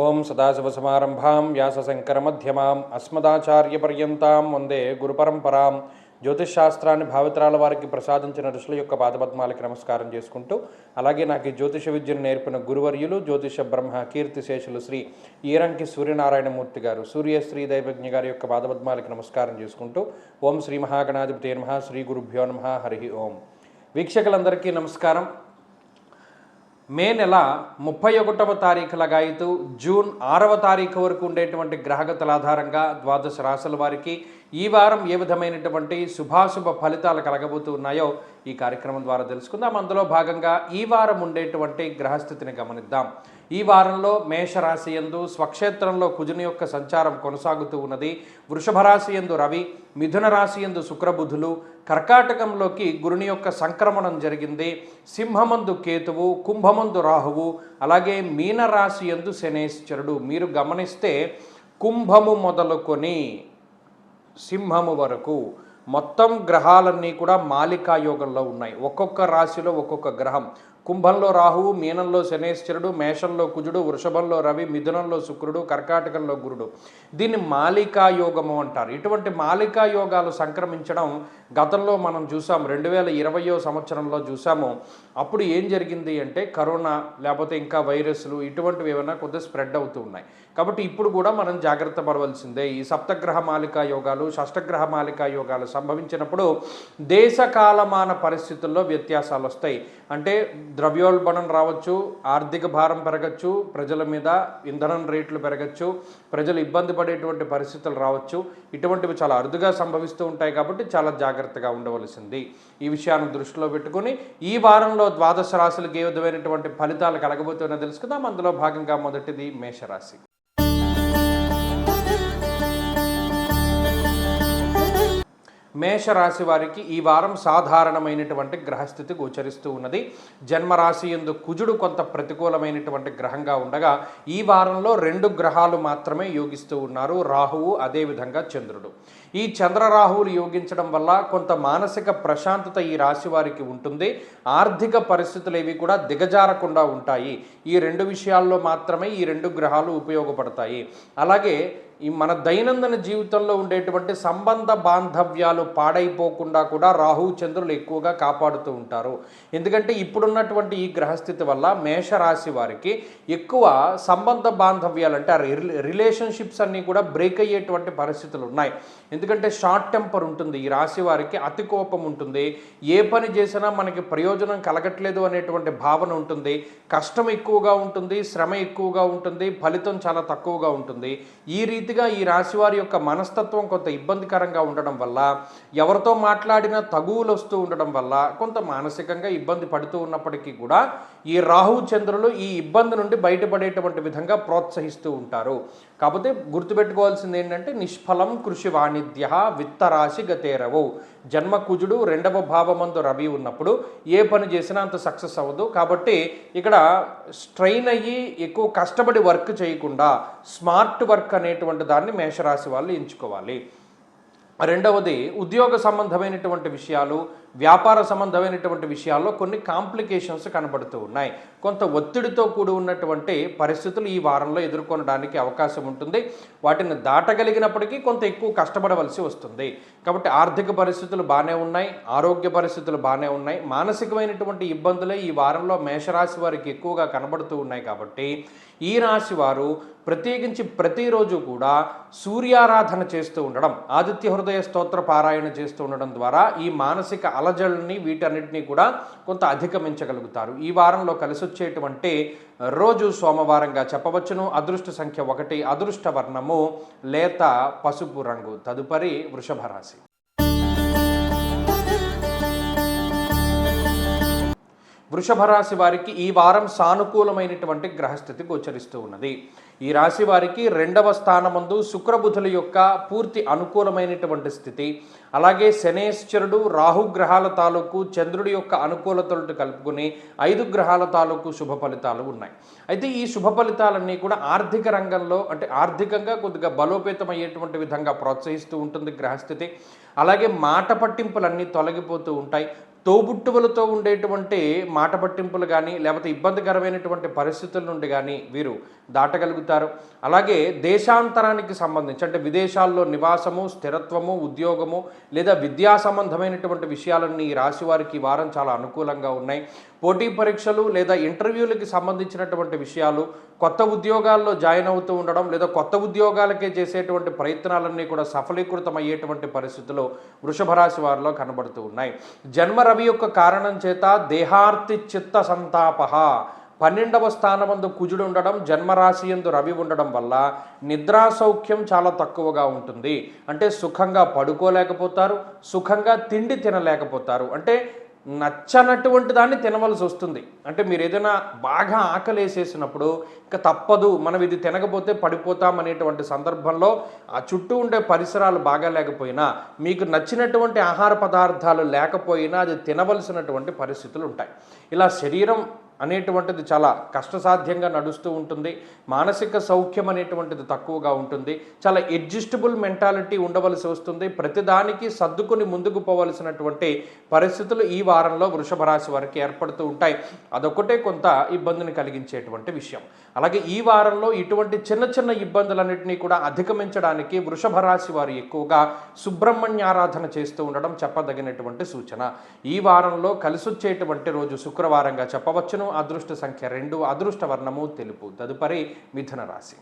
ఓం సదాశివసమారంభాం వ్యాసశంకరమధ్యమాం అస్మదాచార్యపర్యంతాం వందే గురుపరంపరాం. జ్యోతిషశాస్త్రాన్ని భావితరాల వారికి ప్రసాదించిన ఋషుల యొక్క పాదపద్మాలకి నమస్కారం చేసుకుంటూ, అలాగే నాకు ఈ జ్యోతిష విద్యను నేర్పిన గురువర్యులు జ్యోతిష బ్రహ్మ కీర్తిశేషులు శ్రీ ఈరంకి సూర్యనారాయణమూర్తి గారు, సూర్యశ్రీ దైవజ్ఞ గారి యొక్క పాదపద్మాలకి నమస్కారం చేసుకుంటూ, ఓం శ్రీ మహాగణాధిపతే నమః, శ్రీ గురుభ్యో నమః, హరి ఓం. వీక్షకులందరికీ నమస్కారం. మే నెల 31వ తారీఖు లగాయితూ జూన్ 6వ తారీఖు వరకు ఉండేటువంటి గ్రహగతుల ఆధారంగా ద్వాదశ రాశుల వారికి ఈ వారం ఏ విధమైనటువంటి శుభాశుభ ఫలితాలు కలగబోతూ ఉన్నాయో ఈ కార్యక్రమం ద్వారా తెలుసుకుందాం. అందులో భాగంగా ఈ వారం ఉండేటువంటి గ్రహస్థితిని గమనిద్దాం. ఈ వారంలో మేషరాశి యందు స్వక్షేత్రంలో కుజుని యొక్క సంచారం కొనసాగుతూ ఉన్నది. వృషభ రాశి యందు రవి, మిథున రాశి యందు శుక్రబుధులు, కర్కాటకంలోకి గురుని యొక్క సంక్రమణం జరిగింది. సింహమందు కేతువు, కుంభమందు రాహువు, అలాగే మీనరాశి యందు శనేశ్వరుడు. మీరు గమనిస్తే కుంభము మొదలుకొని సింహము వరకు మొత్తం గ్రహాలన్నీ కూడా మాలికా యోగంలో ఉన్నాయి. ఒక్కొక్క రాశిలో ఒక్కొక్క గ్రహం. కుంభంలో రాహువు, మీనంలో శనేశ్వరుడు, మేషంలో కుజుడు, వృషభంలో రవి, మిథునంలో శుక్రుడు, కర్కాటకంలో గురుడు. దీన్ని మాలికా యోగము అంటారు. ఇటువంటి మాలికా యోగాలు సంక్రమించడం గతంలో మనం చూసాం, 2020 సంవత్సరంలో చూసాము. అప్పుడు ఏం జరిగింది అంటే కరోనా లేకపోతే ఇంకా వైరస్లు ఇటువంటివి ఏమైనా కొద్దిగా స్ప్రెడ్ అవుతూ ఉన్నాయి. కాబట్టి ఇప్పుడు కూడా మనం జాగ్రత్త పడవలసిందే. ఈ సప్తగ్రహ మాలికా యోగాలు, షష్టగ్రహ మాలికా యోగాలు సంభవించినప్పుడు దేశకాలమాన పరిస్థితుల్లో వ్యత్యాసాలు వస్తాయి. అంటే ద్రవ్యోల్బణం రావచ్చు, ఆర్థిక భారం పెరగచ్చు, ప్రజల మీద ఇంధనం రేట్లు పెరగచ్చు, ప్రజలు ఇబ్బంది పడేటువంటి పరిస్థితులు రావచ్చు. ఇటువంటివి చాలా అరుదుగా సంభవిస్తూ ఉంటాయి. కాబట్టి చాలా జాగ్రత్తగా ఉండవలసింది. ఈ విషయాన్ని దృష్టిలో పెట్టుకుని ఈ వారంలో ద్వాదశ రాశులకు ఏ విధమైనటువంటి ఫలితాలు కలగబోతున్నా తెలుసుకుందాం. అందులో భాగంగా మొదటిది మేషరాశి. మేషరాశి వారికి ఈ వారం సాధారణమైనటువంటి గ్రహస్థితి గోచరిస్తూ ఉన్నది. జన్మరాశి యందు కుజుడు కొంత ప్రతికూలమైనటువంటి గ్రహంగా ఉండగా ఈ వారంలో 2 గ్రహాలు మాత్రమే యోగిస్తూ ఉన్నారు, రాహువు అదేవిధంగా చంద్రుడు. ఈ చంద్రరాహువులు యోగించడం వల్ల కొంత మానసిక ప్రశాంతత ఈ రాశి వారికి ఉంటుంది. ఆర్థిక పరిస్థితులు ఏవి కూడా దిగజారకుండా ఉంటాయి. ఈ 2 విషయాల్లో మాత్రమే ఈ 2 గ్రహాలు ఉపయోగపడతాయి. అలాగే ఈ మన దైనందిన జీవితంలో ఉండేటువంటి సంబంధ బాంధవ్యాలు పాడైపోకుండా కూడా రాహు చంద్రులు ఎక్కువగా కాపాడుతూ ఉంటారు. ఎందుకంటే ఇప్పుడున్నటువంటి ఈ గ్రహస్థితి వల్ల మేషరాశి వారికి ఎక్కువ సంబంధ బాంధవ్యాలు అంటే రిలేషన్షిప్స్ అన్నీ కూడా బ్రేక్ అయ్యేటువంటి పరిస్థితులు ఉన్నాయి. ఎందుకంటే షార్ట్ టెంపర్ ఉంటుంది. ఈ రాశి వారికి అతి కోపం ఉంటుంది. ఏ పని చేసినా మనకి ప్రయోజనం కలగట్లేదు అనేటువంటి భావన ఉంటుంది. కష్టం ఎక్కువగా ఉంటుంది, శ్రమ ఎక్కువగా ఉంటుంది, ఫలితం చాలా తక్కువగా ఉంటుంది. ఈ రీతిగా ఈ రాశివారి యొక్క మనస్తత్వం కొంత ఇబ్బందికరంగా ఉండడం వల్ల, ఎవరితో మాట్లాడినా తగువులు వస్తూ ఉండడం వల్ల కొంత మానసికంగా ఇబ్బంది పడుతూ ఉన్నప్పటికీ కూడా ఈ రాహు చంద్రులు ఈ ఇబ్బంది నుండి బయటపడేటువంటి విధంగా ప్రోత్సహిస్తూ ఉంటారు. కాకపోతే గుర్తుపెట్టుకోవాల్సింది ఏంటంటే నిష్ఫలం కృషి వాణిజ్య విత్తరాశి గతేరవు. జన్మ కుజుడు 2వ భావమందు రవి ఉన్నప్పుడు ఏ పని చేసినా అంత సక్సెస్ అవ్వదు. కాబట్టి ఇక్కడ స్ట్రెయిన్ అయ్యి ఎక్కువ కష్టపడి వర్క్ చేయకుండా స్మార్ట్ వర్క్ అనేటువంటి దాన్ని మేషరాశి వాళ్ళు ఎంచుకోవాలి. రెండవది ఉద్యోగ సంబంధమైనటువంటి విషయాలు, వ్యాపార సంబంధమైనటువంటి విషయాల్లో కొన్ని కాంప్లికేషన్స్ కనబడుతూ ఉన్నాయి. కొంత ఒత్తిడితో కూడి ఉన్నటువంటి పరిస్థితులు ఈ వారంలో ఎదుర్కొనడానికి అవకాశం ఉంటుంది. వాటిని దాటగలిగినప్పటికీ కొంత ఎక్కువ కష్టపడవలసి వస్తుంది. కాబట్టి ఆర్థిక పరిస్థితులు బాగానే ఉన్నాయి, ఆరోగ్య పరిస్థితులు బాగానే ఉన్నాయి. మానసికమైనటువంటి ఇబ్బందులే ఈ వారంలో మేషరాశి వారికి ఎక్కువగా కనబడుతూ ఉన్నాయి. కాబట్టి ఈ రాశి వారు ప్రత్యేకించి ప్రతిరోజు కూడా సూర్యారాధన చేస్తూ ఉండడం, ఆదిత్య హృదయ స్తోత్ర పారాయణ చేస్తూ ఉండడం ద్వారా ఈ మానసిక అలజడుల్ని వీటన్నిటినీ కూడా కొంత అధిగమించగలుగుతారు. ఈ వారంలో కలిసి వచ్చేటువంటి రోజు సోమవారంగా చెప్పవచ్చును. అదృష్ట సంఖ్య 1, అదృష్ట వర్ణము లేత పసుపు రంగు. తదుపరి వృషభ రాశి. వృషభ రాశి వారికి ఈ వారం సానుకూలమైనటువంటి గ్రహస్థితి గోచరిస్తూ ఉన్నది. ఈ రాశి వారికి 2వ స్థానమందు శుక్రబుధుల యొక్క పూర్తి అనుకూలమైనటువంటి స్థితి, అలాగే శనేశ్వరుడు రాహుగ్రహాల తాలూకు చంద్రుడి యొక్క అనుకూలతలతో కలుపుకుని 5 గ్రహాల తాలూకు శుభ ఫలితాలు ఉన్నాయి. అయితే ఈ శుభ ఫలితాలన్నీ కూడా ఆర్థిక రంగంలో అంటే ఆర్థికంగా కొద్దిగా బలోపేతం అయ్యేటువంటి విధంగా ప్రోత్సహిస్తూ ఉంటుంది గ్రహస్థితి. అలాగే మాట పట్టింపులన్నీ తొలగిపోతూ ఉంటాయి. తోబుట్టువులతో ఉండేటువంటి మాట పట్టింపులు కానీ లేకపోతే ఇబ్బందికరమైనటువంటి పరిస్థితుల నుండి కానీ వీరు దాటగలుగుతారు. అలాగే దేశాంతరానికి సంబంధించి అంటే విదేశాల్లో నివాసము, స్థిరత్వము, ఉద్యోగము లేదా విద్యా సంబంధమైనటువంటి విషయాలన్నీ ఈ రాశి వారికి ఈ వారం చాలా అనుకూలంగా ఉన్నాయి. పోటీ పరీక్షలు లేదా ఇంటర్వ్యూలకి సంబంధించినటువంటి విషయాలు, కొత్త ఉద్యోగాల్లో జాయిన్ అవుతూ ఉండడం లేదా కొత్త ఉద్యోగాలకే చేసేటువంటి ప్రయత్నాలన్నీ కూడా సఫలీకృతం అయ్యేటువంటి పరిస్థితులు వృషభ రాశి వారిలో కనబడుతూ ఉన్నాయి. జన్మ రవి యొక్క కారణం చేత దేహార్తి చిత్త సంతాప 12వ స్థానమందు కుజుడు ఉండడం, జన్మరాశి యందు రవి ఉండడం వల్ల నిద్రా సౌఖ్యం చాలా తక్కువగా ఉంటుంది. అంటే సుఖంగా పడుకోలేకపోతారు, సుఖంగా తిండి తినలేకపోతారు. అంటే నచ్చనటువంటి దాన్ని తినవలసి వస్తుంది. అంటే మీరు ఏదైనా బాగా ఆకలేసేసినప్పుడు ఇంకా తప్పదు, మనం ఇది తినకపోతే పడిపోతాం అనేటువంటి సందర్భంలో ఆ చుట్టూ ఉండే పరిసరాలు బాగా లేకపోయినా, మీకు నచ్చినటువంటి ఆహార పదార్థాలు లేకపోయినా అది తినవలసినటువంటి పరిస్థితులు ఉంటాయి. ఇలా శరీరం అనేటువంటిది చాలా కష్టసాధ్యంగా నడుస్తూ ఉంటుంది. మానసిక సౌఖ్యం అనేటువంటిది తక్కువగా ఉంటుంది. చాలా అడ్జస్టబుల్ మెంటాలిటీ ఉండవలసి వస్తుంది. ప్రతిదానికి సర్దుకుని ముందుకు పోవలసినటువంటి పరిస్థితులు ఈ వారంలో వృషభ రాశి వారికి ఏర్పడుతూ ఉంటాయి. అదొకటే కొంత ఇబ్బందిని కలిగించేటువంటి విషయం. అలాగే ఈ వారంలో ఇటువంటి చిన్న చిన్న ఇబ్బందులన్నింటినీ కూడా అధిగమించడానికి వృషభ రాశి వారు ఎక్కువగా సుబ్రహ్మణ్య ఆరాధన చేస్తూ ఉండడం చెప్పదగినటువంటి సూచన. ఈ వారంలో కలిసొచ్చేటువంటి రోజు శుక్రవారంగా చెప్పవచ్చును. అదృష్ట సంఖ్య 2, అదృష్ట వర్ణము తెలుపు. తదుపరి మిథున రాశి.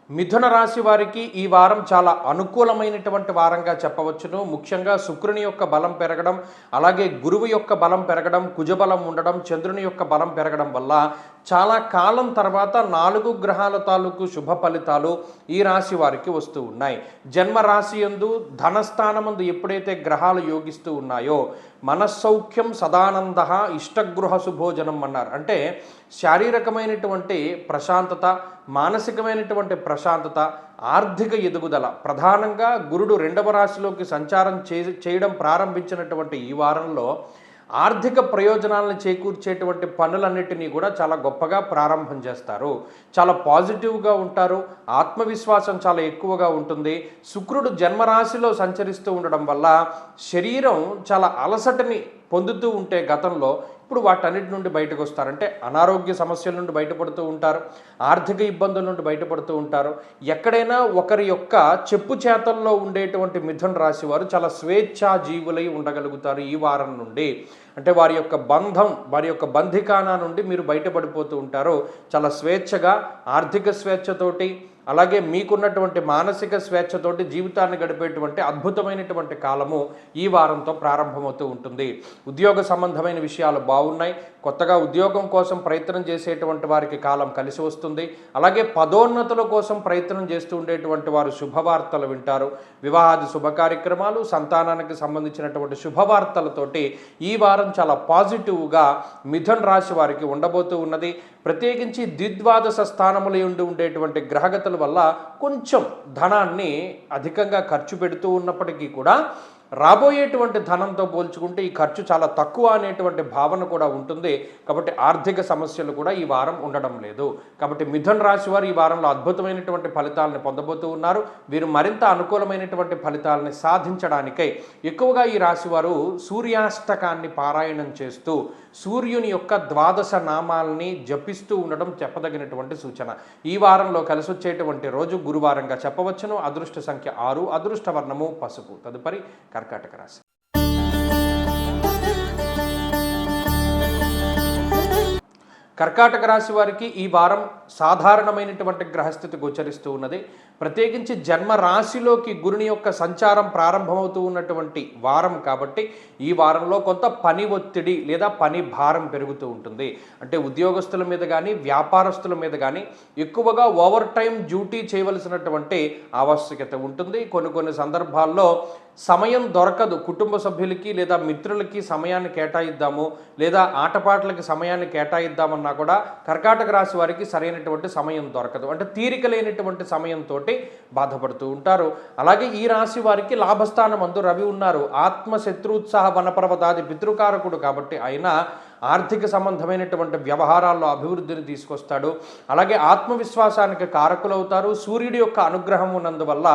మిథున రాశి వారికి ఈ వారం చాలా అనుకూలమైనటువంటి వారంగా చెప్పవచ్చును. ముఖ్యంగా శుక్రుని యొక్క బలం పెరగడం, అలాగే గురువు యొక్క బలం పెరగడం, కుజబలం ఉండడం, చంద్రుని యొక్క బలం పెరగడం వల్ల చాలా కాలం తర్వాత 4 గ్రహాల తాలూకు శుభ ఫలితాలు ఈ రాశి వారికి వస్తూ ఉన్నాయి. జన్మ రాశి యందు ధనస్థానమందు ఎప్పుడైతే గ్రహాలు యోగిస్తూ ఉన్నాయో మనస్సౌఖ్యం సదానంద ఇష్టగృహ శుభోజనం అన్నారు. అంటే శారీరకమైనటువంటి ప్రశాంతత, మానసికమైనటువంటి ప్రశాంతత, ఆర్థిక ఎదుగుదల, ప్రధానంగా గురుడు 2వ రాశిలోకి సంచారం చేయడం ప్రారంభించినటువంటి ఈ వారంలో ఆర్థిక ప్రయోజనాలను చేకూర్చేటువంటి పనులన్నిటినీ కూడా చాలా గొప్పగా ప్రారంభం చేస్తారు. చాలా పాజిటివ్గా ఉంటారు. ఆత్మవిశ్వాసం చాలా ఎక్కువగా ఉంటుంది. శుక్రుడు జన్మరాశిలో సంచరిస్తూ ఉండడం వల్ల శరీరం చాలా అలసటని పొందుతూ ఉంటే గతంలో ఇప్పుడు వాటన్నిటి నుండి బయటకు వస్తారంటే అనారోగ్య సమస్యల నుండి బయటపడుతూ ఉంటారు, ఆర్థిక ఇబ్బందుల నుండి బయటపడుతూ ఉంటారు. ఎక్కడైనా ఒకరి యొక్క చెప్పు చేతల్లో ఉండేటువంటి మిథున రాశి వారు చాలా స్వేచ్ఛా జీవులై ఉండగలుగుతారు ఈ వారం నుండి. అంటే వారి యొక్క బంధం, వారి యొక్క బంధికానా నుండి మీరు బయటపడిపోతూ ఉంటారు. చాలా స్వేచ్ఛగా, ఆర్థిక స్వేచ్ఛతోటి, అలాగే మీకున్నటువంటి మానసిక స్వేచ్ఛతోటి జీవితాన్ని గడిపేటువంటి అద్భుతమైనటువంటి కాలము ఈ వారంతో ప్రారంభమవుతూ ఉంటుంది. ఉద్యోగ సంబంధమైన విషయాలు బాగున్నాయి. కొత్తగా ఉద్యోగం కోసం ప్రయత్నం చేసేటువంటి వారికి కాలం కలిసి వస్తుంది. అలాగే పదోన్నతుల కోసం ప్రయత్నం చేస్తూ ఉండేటువంటి వారు శుభవార్తలు వింటారు. వివాహాది శుభ కార్యక్రమాలు, సంతానానికి సంబంధించినటువంటి శుభవార్తలతోటి ఈ వారం చాలా పాజిటివ్గా మిథున రాశి వారికి ఉండబోతూ ఉన్నది. ప్రత్యేకించి ద్విద్వాదశ స్థానములు ఉండేటువంటి గ్రహగతుల వల్ల కొంచెం ధనాన్ని అధికంగా ఖర్చు పెడుతూ ఉన్నప్పటికీ కూడా రాబోయేటువంటి ధనంతో పోల్చుకుంటే ఈ ఖర్చు చాలా తక్కువ అనేటువంటి భావన కూడా ఉంటుంది. కాబట్టి ఆర్థిక సమస్యలు కూడా ఈ వారం ఉండడం లేదు. కాబట్టి మిథున రాశి వారు ఈ వారంలో అద్భుతమైనటువంటి ఫలితాలను పొందబోతూ ఉన్నారు. వీరు మరింత అనుకూలమైనటువంటి ఫలితాలని సాధించడానికై ఎక్కువగా ఈ రాశి వారు సూర్యాష్టకాన్ని పారాయణం చేస్తూ సూర్యుని యొక్క ద్వాదశ నామాలని జపిస్తూ ఉండడం చెప్పదగినటువంటి సూచన. ఈ వారంలో కలిసొచ్చేటువంటి రోజు గురువారంగా చెప్పవచ్చును. అదృష్ట సంఖ్య 6, అదృష్ట వర్ణము పసుపు. తదుపరి కర్కాటక రాశి. కర్కాటక రాశి వారికి ఈ వారం సాధారణమైనటువంటి గ్రహస్థితి గోచరిస్తూ ఉన్నది. ప్రత్యేకించి జన్మ రాశిలోకి గురుని యొక్క సంచారం ప్రారంభమవుతూ ఉన్నటువంటి వారం కాబట్టి ఈ వారంలో కొంత పని ఒత్తిడి లేదా పని భారం పెరుగుతూ ఉంటుంది. అంటే ఉద్యోగస్తుల మీద కానీ వ్యాపారస్తుల మీద కానీ ఎక్కువగా ఓవర్ టైం డ్యూటీ చేయవలసినటువంటి ఆవశ్యకత ఉంటుంది. కొన్ని సందర్భాల్లో సమయం దొరకదు. కుటుంబ సభ్యులకి లేదా మిత్రులకి సమయాన్ని కేటాయిద్దాము, లేదా ఆటపాటలకి సమయాన్ని కేటాయిద్దామన్నా కూడా కర్కాటక రాశి వారికి సరైనటువంటి సమయం దొరకదు. అంటే తీరిక లేనటువంటి సమయంతో బాధపడుతూ ఉంటారు. అలాగే ఈ రాశి వారికి లాభస్థానం అందు రవి ఉన్నారు. ఆత్మశత్రుత్సాహ వనపర్వతాది పితృకారకుడు కాబట్టి ఆయన ఆర్థిక సంబంధమైనటువంటి వ్యవహారాల్లో అభివృద్ధిని తీసుకొస్తాడు. అలాగే ఆత్మవిశ్వాసానికి కారకులవుతారు. సూర్యుడి యొక్క అనుగ్రహం ఉన్నందువల్ల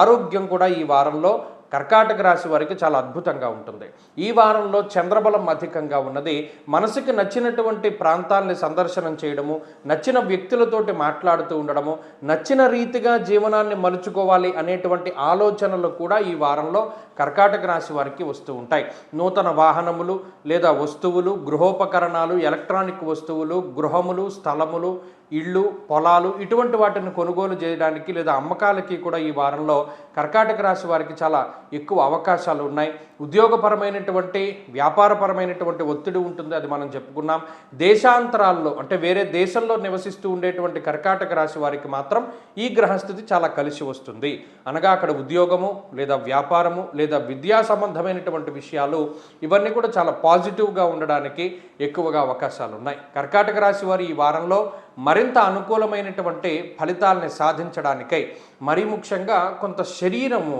ఆరోగ్యం కూడా ఈ వారంలో కర్కాటక రాశి వారికి చాలా అద్భుతంగా ఉంటుంది. ఈ వారంలో చంద్రబలం అధికంగా ఉన్నది. మనసుకి నచ్చినటువంటి ప్రాంతాలని సందర్శనం చేయడము, నచ్చిన వ్యక్తులతోటి మాట్లాడుతూ ఉండడము, నచ్చిన రీతిగా జీవనాన్ని మలుచుకోవాలి అనేటువంటి ఆలోచనలు కూడా ఈ వారంలో కర్కాటక రాశి వారికి వస్తూ ఉంటాయి. నూతన వాహనములు లేదా వస్తువులు, గృహోపకరణాలు, ఎలక్ట్రానిక్ వస్తువులు, గృహములు, స్థలములు, ఇళ్ళు, పొలాలు ఇటువంటి వాటిని కొనుగోలు చేయడానికి లేదా అమ్మకాలకి కూడా ఈ వారంలో కర్కాటక రాశి వారికి చాలా ఎక్కువ అవకాశాలు ఉన్నాయి. ఉద్యోగపరమైనటువంటి వ్యాపారపరమైనటువంటి ఒత్తిడి ఉంటుంది, అది మనం చెప్పుకున్నాం. దేశాంతరాల్లో అంటే వేరే దేశంలో నివసిస్తూ ఉండేటువంటి కర్కాటక రాశి వారికి మాత్రం ఈ గ్రహస్థితి చాలా కలిసి వస్తుంది. అనగా అక్కడ ఉద్యోగము లేదా వ్యాపారము లేదా విద్యా సంబంధమైనటువంటి విషయాలు ఇవన్నీ కూడా చాలా పాజిటివ్గా ఉండడానికి ఎక్కువగా అవకాశాలు ఉన్నాయి. కర్కాటక రాశి వారు ఈ వారంలో మరింత అనుకూలమైనటువంటి ఫలితాలని సాధించడానికై మరీ ముఖ్యంగా కొంత శరీరము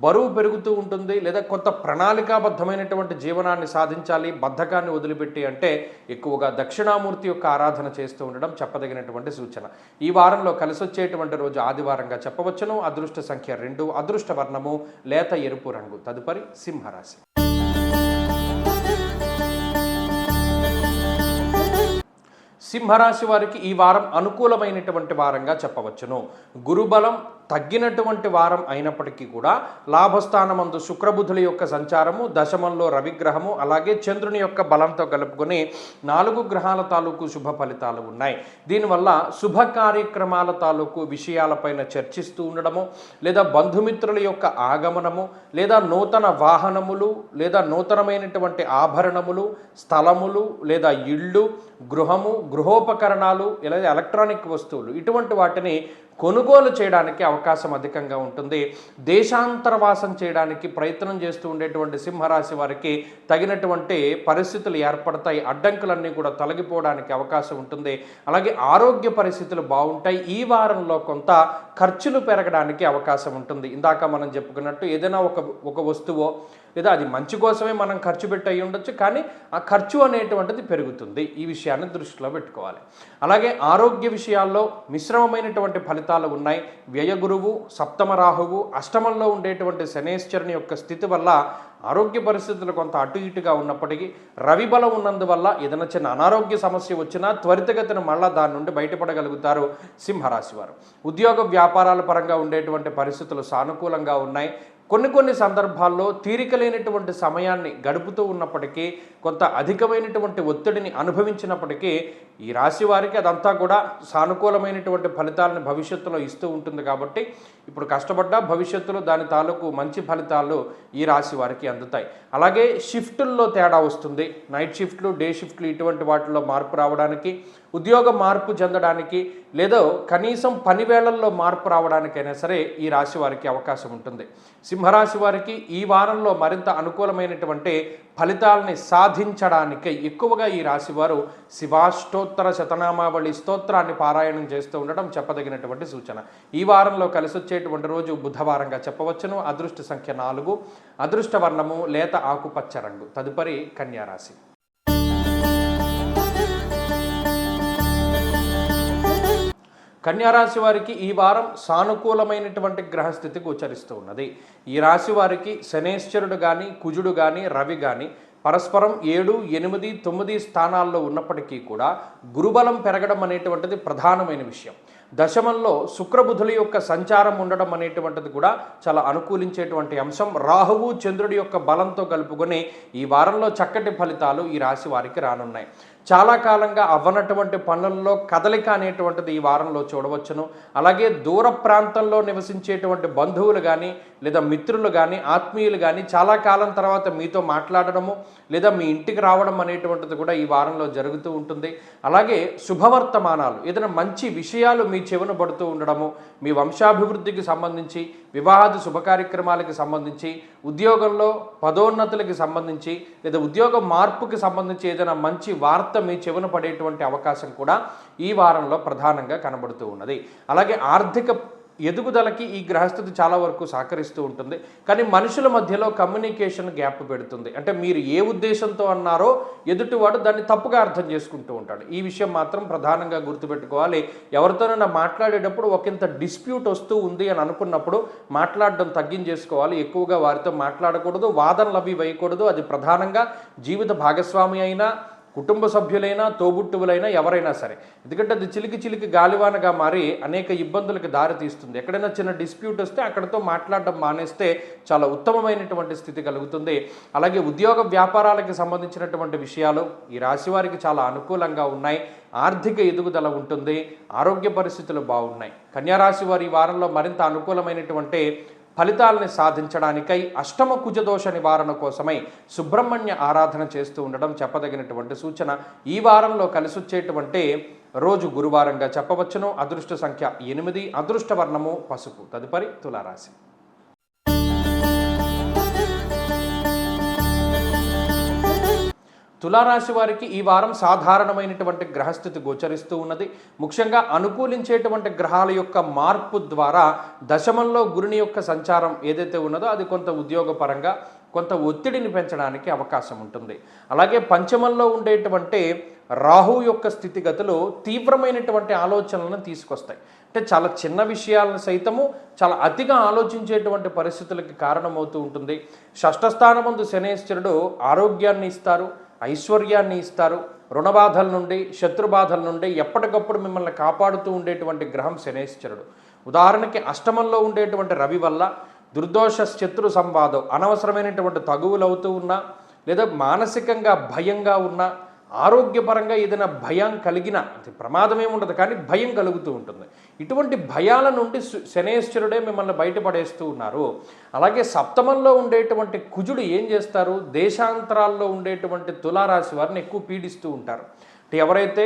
బరువు పెరుగుతూ ఉంటుంది, లేదా కొంత ప్రణాళికాబద్ధమైనటువంటి జీవనాన్ని సాధించాలి, బద్ధకాన్ని వదిలిపెట్టి అంటే ఎక్కువగా దక్షిణామూర్తి యొక్క ఆరాధన చేస్తూ ఉండడం చెప్పదగినటువంటి సూచన. ఈ వారంలో కలిసి వచ్చేటువంటి రోజు ఆదివారంగా చెప్పవచ్చును. అదృష్ట సంఖ్య 2, అదృష్ట వర్ణము లేత ఎరుపు రంగు. తదుపరి సింహరాశి. సింహరాశి వారికి ఈ వారం అనుకూలమైనటువంటి వారంగా చెప్పవచ్చును. గురుబలం తగ్గినటువంటి వారం అయినప్పటికీ కూడా లాభస్థానమందు శుక్రబుధుల యొక్క సంచారము, దశమంలో రవిగ్రహము, అలాగే చంద్రుని యొక్క బలంతో కలుపుకొని 4 గ్రహాల తాలూకు శుభ ఫలితాలు ఉన్నాయి. దీనివల్ల శుభ కార్యక్రమాల తాలూకు విషయాలపైన చర్చిస్తూ ఉండడము, లేదా బంధుమిత్రుల యొక్క ఆగమనము, లేదా నూతన వాహనములు, లేదా నూతనమైనటువంటి ఆభరణములు, స్థలములు, లేదా ఇళ్ళు, గృహము, గృహోపకరణాలు, లేదా ఎలక్ట్రానిక్ వస్తువులు ఇటువంటి వాటిని కొనుగోలు చేయడానికి అవకాశం అధికంగా ఉంటుంది. దేశాంతరవాసం చేయడానికి ప్రయత్నం చేస్తూ ఉండేటువంటి సింహరాశి వారికి తగినటువంటి పరిస్థితులు ఏర్పడతాయి. అడ్డంకులన్నీ కూడా తొలగిపోవడానికి అవకాశం ఉంటుంది. అలాగే ఆరోగ్య పరిస్థితులు బాగుంటాయి. ఈ వారంలో కొంత ఖర్చులు పెరగడానికి అవకాశం ఉంటుంది. ఇందాక మనం చెప్పుకున్నట్టు ఏదైనా ఒక వస్తువో లేదా అది మంచి కోసమే మనం ఖర్చు పెట్టి అయ్యి ఉండొచ్చు, కానీ ఆ ఖర్చు అనేటువంటిది పెరుగుతుంది. ఈ విషయాన్ని దృష్టిలో పెట్టుకోవాలి. అలాగే ఆరోగ్య విషయాల్లో మిశ్రమమైనటువంటి ఫలితాలు ఉన్నాయి. వ్యయగురువు, సప్తమ రాహువు, అష్టమంలో ఉండేటువంటి శనేశ్వరుని యొక్క స్థితి వల్ల ఆరోగ్య పరిస్థితులు కొంత అటు ఇటుగా ఉన్నప్పటికీ రవి బలం ఉన్నందువల్ల ఏదైనా చిన్న అనారోగ్య సమస్య వచ్చినా త్వరితగతిన మళ్ళా దాని నుండి బయటపడగలుగుతారు సింహరాశి వారు. ఉద్యోగ వ్యాపారాల పరంగా ఉండేటువంటి పరిస్థితులు సానుకూలంగా ఉన్నాయి. కొన్ని సందర్భాల్లో తీరిక లేనటువంటి సమయాన్ని గడుపుతూ ఉన్నప్పటికీ, కొంత అధికమైనటువంటి ఒత్తిడిని అనుభవించినప్పటికీ ఈ రాశి వారికి అదంతా కూడా సానుకూలమైనటువంటి ఫలితాలను భవిష్యత్తులో ఇస్తూ ఉంటుంది. కాబట్టి ఇప్పుడు కష్టపడ్డా భవిష్యత్తులో దాని తాలూకు మంచి ఫలితాలు ఈ రాశి వారికి అందుతాయి. అలాగే షిఫ్టుల్లో తేడా వస్తుంది. నైట్ షిఫ్ట్లు, డే షిఫ్ట్లు ఇటువంటి వాటిలో మార్పు రావడానికి, ఉద్యోగ మార్పు చెందడానికి, లేదా కనీసం పని వేళల్లో మార్పు రావడానికైనా సరే ఈ రాశి వారికి అవకాశం ఉంటుంది. సింహరాశి వారికి ఈ వారంలో మరింత అనుకూలమైనటువంటి ఫలితాలని సాధించడానికై ఎక్కువగా ఈ రాశివారు శివాష్టోత్తర శతనామావళి స్తోత్రాన్ని పారాయణం చేస్తూ ఉండడం చెప్పదగినటువంటి సూచన. ఈ వారంలో కలిసి వచ్చేటువంటి రోజు బుధవారంగా చెప్పవచ్చును. అదృష్ట సంఖ్య 4, అదృష్ట వర్ణము లేత ఆకుపచ్చ రంగు. తదుపరి కన్యారాశి. కన్యారాశి వారికి ఈ వారం సానుకూలమైనటువంటి గ్రహస్థితి గోచరిస్తూ ఉన్నది. ఈ రాశి వారికి శనేశ్వరుడు కానీ, కుజుడు కానీ, రవి కానీ పరస్పరం 7, 8, 9 స్థానాల్లో ఉన్నప్పటికీ కూడా గురుబలం పెరగడం అనేటువంటిది ప్రధానమైన విషయం. దశమంలో శుక్రబుధుల యొక్క సంచారం ఉండడం అనేటువంటిది కూడా చాలా అనుకూలించేటువంటి అంశం. రాహువు చంద్రుడి యొక్క బలంతో కలుపుకొని ఈ వారంలో చక్కటి ఫలితాలు ఈ రాశి వారికి రానున్నాయి. చాలా కాలంగా అవ్వనటువంటి పనుల్లో కదలిక అనేటువంటిది ఈ వారంలో చూడవచ్చును. అలాగే దూర ప్రాంతంలో నివసించేటువంటి బంధువులు కానీ, లేదా మిత్రులు కానీ, ఆత్మీయులు కానీ చాలా కాలం తర్వాత మీతో మాట్లాడడము లేదా మీ ఇంటికి రావడం అనేటువంటిది కూడా ఈ వారంలో జరుగుతూ ఉంటుంది. అలాగే శుభవర్తమానాలు, ఏదైనా మంచి విషయాలు మీ చెవిన పడుతూ ఉండడము, మీ వంశాభివృద్ధికి సంబంధించి, వివాహాది శుభకార్యక్రమాలకి సంబంధించి, ఉద్యోగంలో పదోన్నతులకి సంబంధించి, లేదా ఉద్యోగ మార్పుకి సంబంధించి ఏదైనా మంచి వార్త మీ చెవిన పడేటువంటి అవకాశం కూడా ఈ వారంలో ప్రధానంగా కనబడుతూ ఉన్నది. అలాగే ఆర్థిక ఎదుగుదలకి ఈ గ్రహస్థితి చాలా వరకు సహకరిస్తూ ఉంటుంది. కానీ మనుషుల మధ్యలో కమ్యూనికేషన్ గ్యాప్ పెడుతుంది. అంటే మీరు ఏ ఉద్దేశంతో అన్నారో ఎదుటివాడు దాన్ని తప్పుగా అర్థం చేసుకుంటూ ఉంటాడు. ఈ విషయం మాత్రం ప్రధానంగా గుర్తుపెట్టుకోవాలి. ఎవరితోనైనా మాట్లాడేటప్పుడు ఒకంత డిస్ప్యూట్ వస్తూ ఉంది అని అనుకున్నప్పుడు మాట్లాడడం తగ్గించేసుకోవాలి. ఎక్కువగా వారితో మాట్లాడకూడదు, వాదనలు అవి వేయకూడదు. అది ప్రధానంగా జీవిత భాగస్వామి అయినా, కుటుంబ సభ్యులైనా, తోబుట్టువులైనా, ఎవరైనా సరే. ఎందుకంటే అది చిలికి చిలికి గాలివానగా మారి అనేక ఇబ్బందులకు దారి తీస్తుంది. ఎక్కడైనా చిన్న డిస్ప్యూట్ వస్తే అక్కడితో మాట్లాడడం మానేస్తే చాలా ఉత్తమమైనటువంటి స్థితి కలుగుతుంది. అలాగే ఉద్యోగ వ్యాపారాలకు సంబంధించినటువంటి విషయాలు ఈ రాశి వారికి చాలా అనుకూలంగా ఉన్నాయి. ఆర్థిక ఎదుగుదల ఉంటుంది. ఆరోగ్య పరిస్థితులు బాగున్నాయి. కన్యారాశి వారి ఈ వారంలో మరింత అనుకూలమైనటువంటి ఫలితాలని సాధించడానికై అష్టమ కుజదోష నివారణ కోసమై సుబ్రహ్మణ్య ఆరాధన చేస్తూ ఉండడం చెప్పదగినటువంటి సూచన. ఈ వారంలో కలిసొచ్చేటువంటి రోజు గురువారంగా చెప్పవచ్చును. అదృష్ట సంఖ్య 8, అదృష్ట వర్ణము పసుపు. తదుపరి తులారాశి. తులారాశి వారికి ఈ వారం సాధారణమైనటువంటి గ్రహస్థితి గోచరిస్తూ ఉన్నది. ముఖ్యంగా అనుకూలించేటువంటి గ్రహాల యొక్క మార్పు ద్వారా దశమంలో గురుని యొక్క సంచారం ఏదైతే ఉన్నదో అది కొంత ఉద్యోగపరంగా కొంత ఒత్తిడిని పెంచడానికి అవకాశం ఉంటుంది. అలాగే పంచమంలో ఉండేటువంటి రాహు యొక్క స్థితిగతులు తీవ్రమైనటువంటి ఆలోచనలను తీసుకొస్తాయి. అంటే చాలా చిన్న విషయాలను సైతము చాలా అతిగా ఆలోచించేటువంటి పరిస్థితులకి కారణమవుతూ ఉంటుంది. షష్ఠస్థానమందు శనేశ్వరుడు ఆరోగ్యాన్ని ఇస్తారు, ఐశ్వర్యాన్ని ఇస్తారు. రుణబాధల నుండి, శత్రుబాధల నుండి ఎప్పటికప్పుడు మిమ్మల్ని కాపాడుతూ ఉండేటువంటి గ్రహం శనేశ్వరుడు. ఉదాహరణకి అష్టమంలో ఉండేటువంటి రవి వల్ల దుర్దోష శత్రు సంవాదం, అనవసరమైనటువంటి తగువులు అవుతూ ఉన్నా, లేదా మానసికంగా భయంగా ఉన్నా, ఆరోగ్యపరంగా ఏదైనా భయం కలిగిన, ప్రమాదం ఏముండదు కానీ భయం కలుగుతూ ఉంటుంది. ఇటువంటి భయాల నుండి శనేశ్వరుడే మిమ్మల్ని బయటపడేస్తూ ఉన్నారు. అలాగే సప్తమంలో ఉండేటువంటి కుజుడు ఏం చేస్తారు, దేశాంతరాల్లో ఉండేటువంటి తులారాశి వారిని ఎక్కువ పీడిస్తూ ఉంటారు. అంటే ఎవరైతే